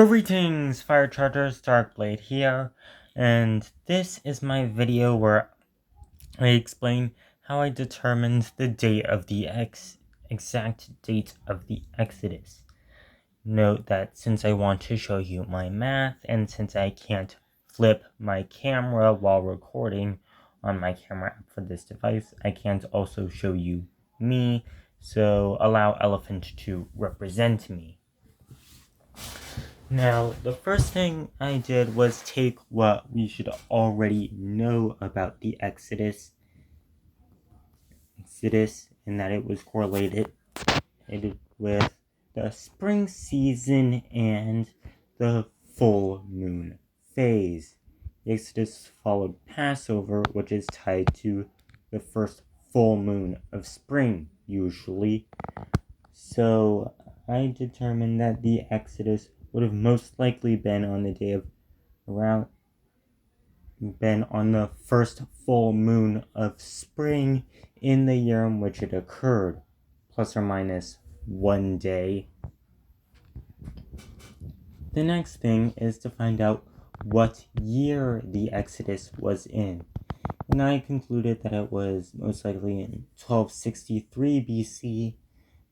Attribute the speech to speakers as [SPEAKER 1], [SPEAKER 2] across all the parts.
[SPEAKER 1] Greetings, Fire Chargers, Darkblade here, and this is my video where I explain how I determined the date of the exact date of the Exodus. Note that since I want to show you my math, and since I can't flip my camera while recording on my camera app for this device, I can't also show you me, so allow Elephant to represent me. Now, the first thing I did was take what we should already know about the Exodus, and that it was correlated with the spring season and the full moon phase. The Exodus followed Passover, which is tied to the first full moon of spring, usually. So I determined that the Exodus would have most likely been on the first full moon of spring in the year in which it occurred, plus or minus 1 day. The next thing is to find out what year the Exodus was in, and I concluded that it was most likely in 1263 BC,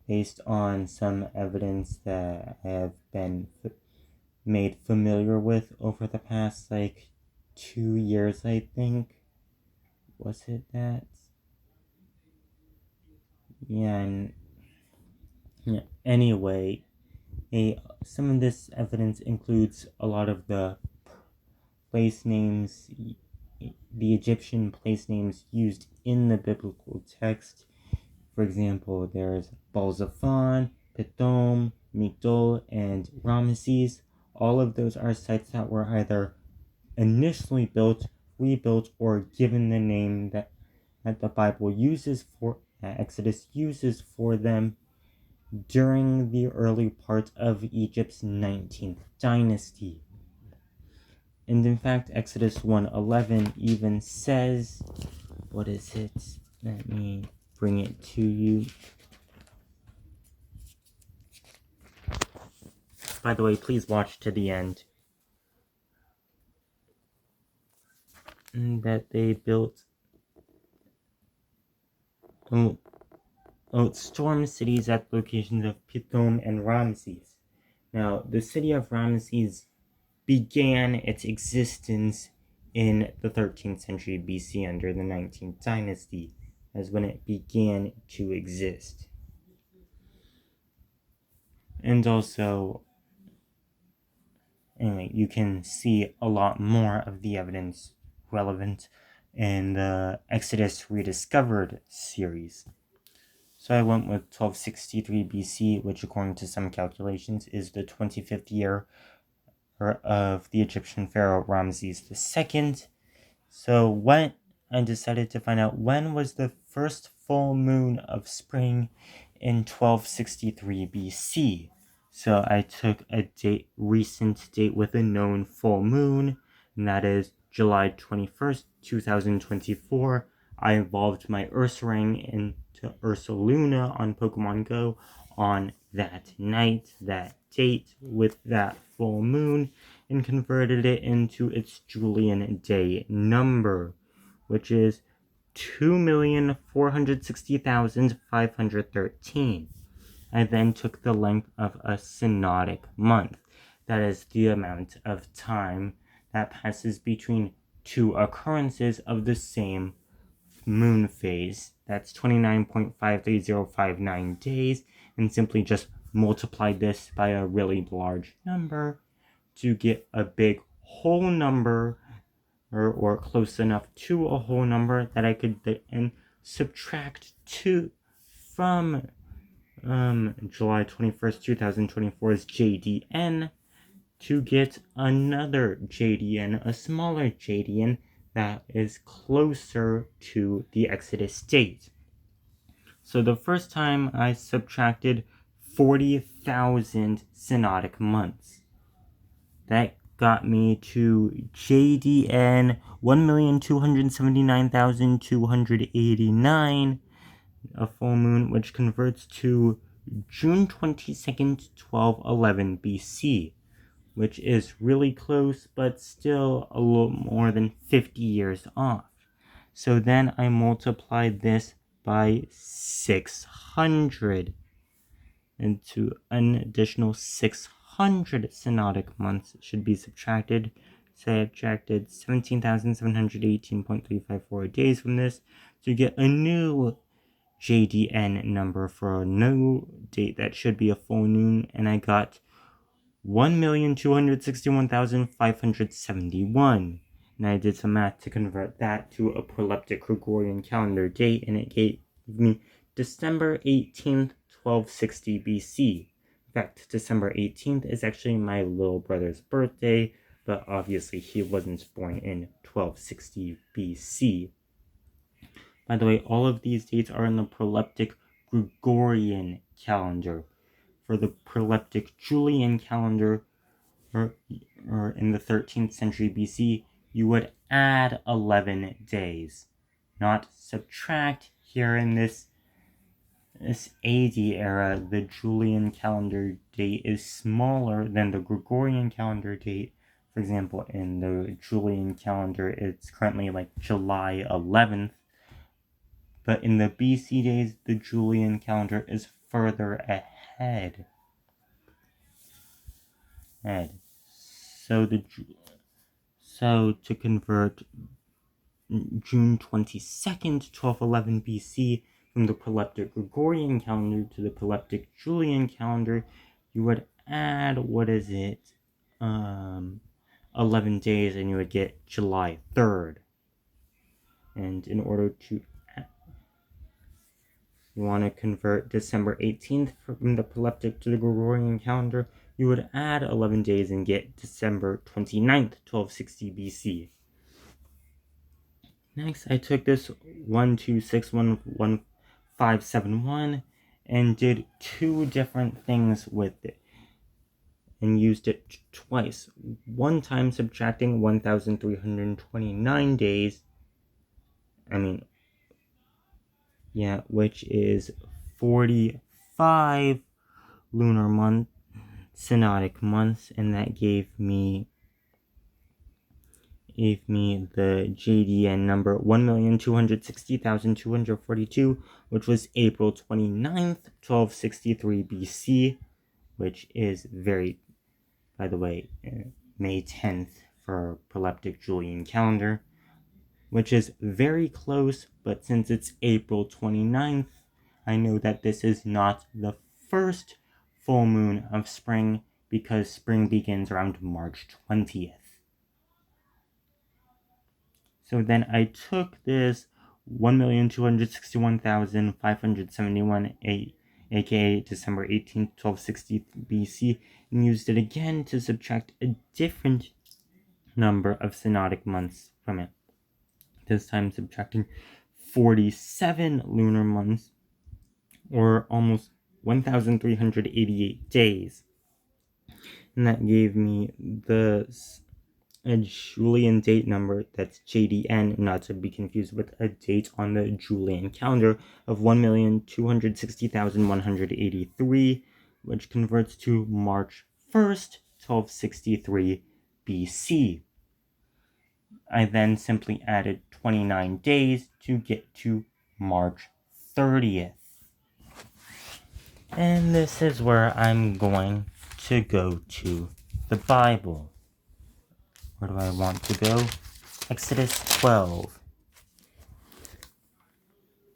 [SPEAKER 1] based on some evidence that I have been made familiar with over the past 2 years, I think. Was it that? Yeah, anyway, some of this evidence includes a lot of the place names, the Egyptian place names used in the biblical text. For example, there's Baal-Zephon, Pithom, Migdol, and Ramesses. All of those are sites that were either initially built, rebuilt, or given the name that the Bible uses for, Exodus uses for them during the early part of Egypt's 19th dynasty. And in fact, Exodus 1:11 even says, what is it? Let me bring it to you. By the way, please watch to the end. That they built storm cities at locations of Pithom and Ramesses. Now, the city of Ramesses began its existence in the 13th century BC under the 19th dynasty, as when it began to exist. And also, anyway, you can see a lot more of the evidence relevant in the Exodus Rediscovered series. So I went with 1263 BC, which according to some calculations is the 25th year of the Egyptian pharaoh Ramses II. So when I decided to find out when was the first full moon of spring in 1263 BC. So I took a recent date with a known full moon, and that is July 21st, 2024. I evolved my Ursaring into Ursaluna on Pokemon Go on that night, that date, with that full moon, and converted it into its Julian day number, which is 2,460,513. I then took the length of a synodic month. That is the amount of time that passes between two occurrences of the same moon phase. That's 29.53059 days, and simply just multiplied this by a really large number to get a big whole number, or close enough to a whole number that I could then subtract 2 from July 21st, 2024's JDN to get another JDN, a smaller JDN that is closer to the Exodus date. So the first time I subtracted 40,000 synodic months. That got me to JDN 1,279,289, a full moon, which converts to June 22nd, 1211 BC. which is really close, but still a little more than 50 years off. So then I multiplied this by 600, and to an additional 600 synodic months should be subtracted. So I subtracted 17,718.354 days from this to get a new JDN number for a new date that should be a full moon, and I got 1,261,571. And I did some math to convert that to a proleptic Gregorian calendar date, and it gave me December 18th, 1260 BC. In fact, December 18th is actually my little brother's birthday, but obviously he wasn't born in 1260 BC. By the way, all of these dates are in the proleptic Gregorian calendar. For the proleptic Julian calendar, or in the 13th century BC, you would add 11 days, not subtract. Here in this AD era, the Julian calendar date is smaller than the Gregorian calendar date. For example, in the Julian calendar, it's currently like July 11th, but in the BC days, the Julian calendar is further ahead. So to convert June 22nd, 1211 BC from the proleptic Gregorian calendar to the proleptic Julian calendar, you would add, 11 days, and you would get July 3rd. And in order to, you want to convert December 18th from the proleptic to the Gregorian calendar, you would add 11 days and get December 29th, 1260 BC. Next, I took this 12611,571 and did two different things with it and used it twice. One time subtracting 1,329 days, which is 45 lunar month synodic months, and that gave me the JDN number 1,260,242, which was April 29th, 1263 BC, which is by the way, May 10th for proleptic Julian calendar, which is very close, but since it's April 29th, I know that this is not the first full moon of spring, because spring begins around March 20th. So then I took this 1,261,571, aka December 18th, 1260 BC, and used it again to subtract a different number of synodic months from it. This time subtracting 47 lunar months, or almost 1,388 days. And that gave me a Julian date number, that's JDN, not to be confused with a date on the Julian calendar, of 1,260,183, which converts to March 1st, 1263 BC. I then simply added 29 days to get to March 30th. And this is where I'm going to go to the Bible. Where do I want to go? Exodus 12.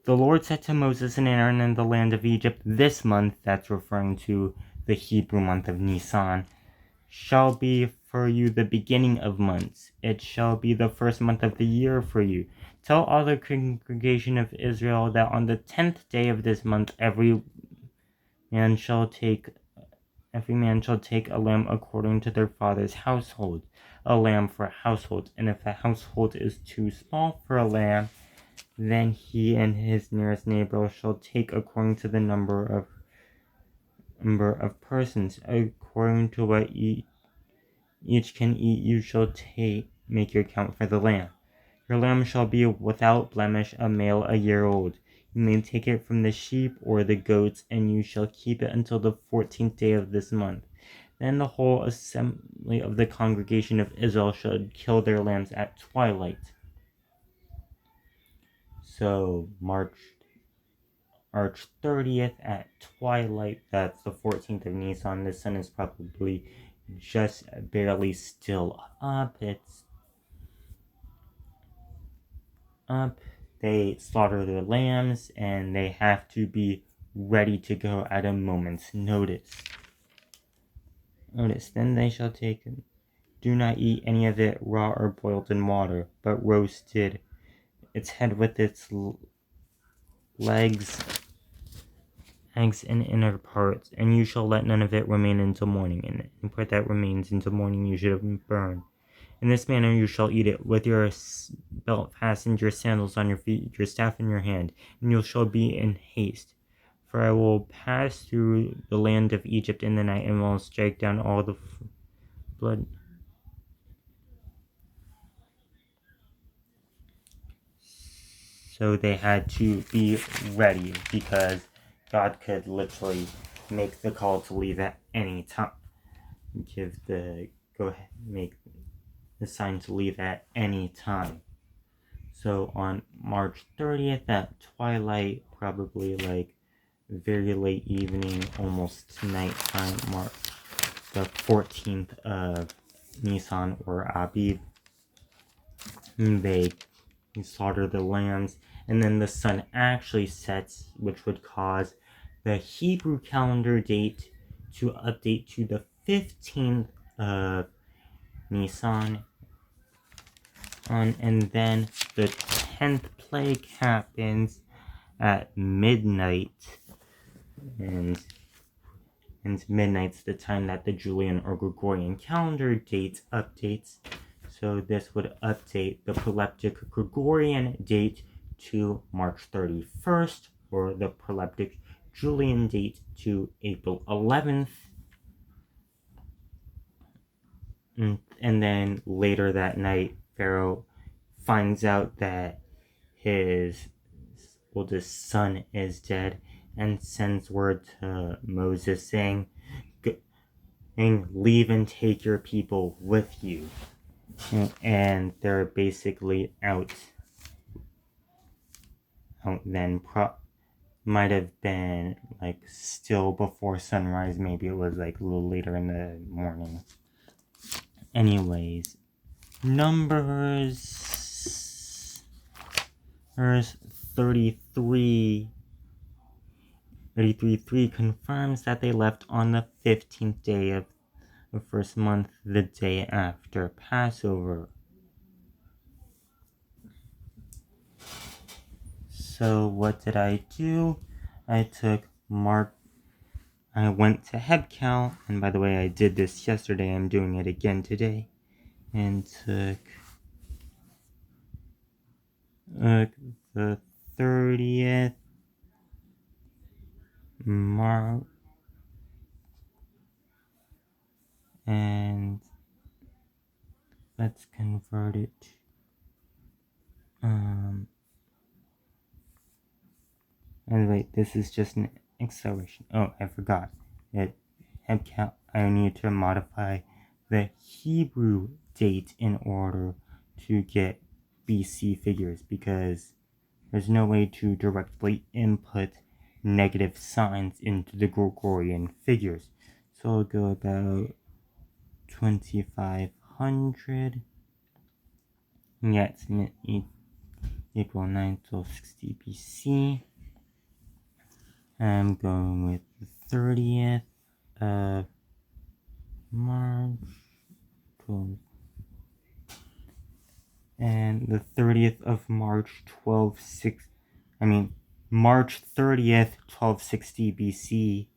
[SPEAKER 1] The Lord said to Moses and Aaron in the land of Egypt, this month, that's referring to the Hebrew month of Nisan, shall be for you the beginning of months. It shall be the first month of the year for you. Tell all the congregation of Israel that on the 10th day of this month every man shall take a lamb according to their father's household, a lamb for a household. And if a household is too small for a lamb, then he and his nearest neighbor shall take according to the number of persons, according to what each can eat. You shall make your count for the lamb. Your lamb shall be without blemish, a male, a year old. You may take it from the sheep or the goats, and you shall keep it until the 14th day of this month. Then the whole assembly of the congregation of Israel should kill their lambs at twilight. So March 30th at twilight, that's the 14th of Nisan. The sun is probably just barely still up. It's up. They slaughter their lambs and they have to be ready to go at a moment's notice. Then they shall take it. Do not eat any of it raw or boiled in water, but roasted, its head with its legs, eggs, and inner parts, and you shall let none of it remain until morning. And the part that remains until morning you should burn. In this manner you shall eat it, with your belt fastened, your sandals on your feet, your staff in your hand, and you shall be in haste. For I will pass through the land of Egypt in the night, and will strike down all the blood. So they had to be ready, because God could literally make the call to leave at any time. Make the sign to leave at any time. So on March 30th at twilight, probably like very late evening, almost nighttime, the 14th of Nisan or Abib, they slaughter the lambs, and then the sun actually sets, which would cause the Hebrew calendar date to update to the 15th of Nisan. And then the 10th plague happens at midnight, and midnight's the time that the Julian or Gregorian calendar date updates. So this would update the proleptic Gregorian date to March 31st, or the proleptic Julian date to April 11th. And then later that night, Pharaoh finds out that his oldest son is dead and sends word to Moses saying, leave and take your people with you. And they're basically out then. Might have been like still before sunrise, maybe it was like a little later in the morning. Anyways, Numbers 33:3 confirms that they left on the 15th day of the first month, the day after Passover. So what did I do? I went to HeadCount, and by the way, I did this yesterday, I'm doing it again today, and took the 30th March, and let's convert it. And wait, this is just an acceleration. Oh, I forgot. I need to modify the Hebrew date in order to get BC figures, because there's no way to directly input negative signs into the Gregorian figures. So I'll go about 2500. Yeah, it's April 9th, 1260 BC. I'm going with the 30th of March. And the 30th of March, March 30th, 1260 BC.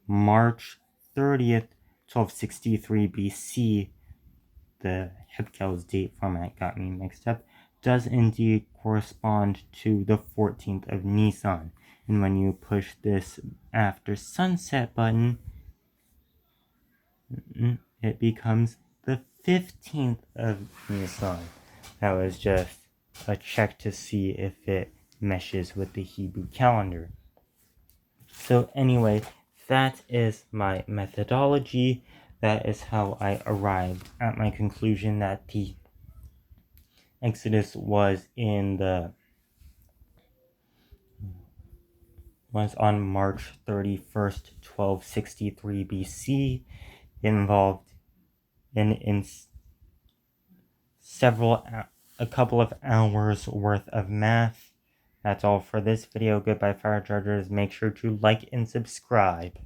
[SPEAKER 1] March 30th, 1263 BC. The Hepkel's date format got me mixed up. Does indeed correspond to the 14th of Nisan. And when you push this after sunset button, it becomes the 15th of Nisan. That was just a check to see if it meshes with the Hebrew calendar. So anyway, that is my methodology. That is how I arrived at my conclusion that the Exodus was on March 31st, 1263 BC. It involved in a couple of hours worth of math. That's all for this video. Goodbye, Fire Chargers. Make sure to like and subscribe.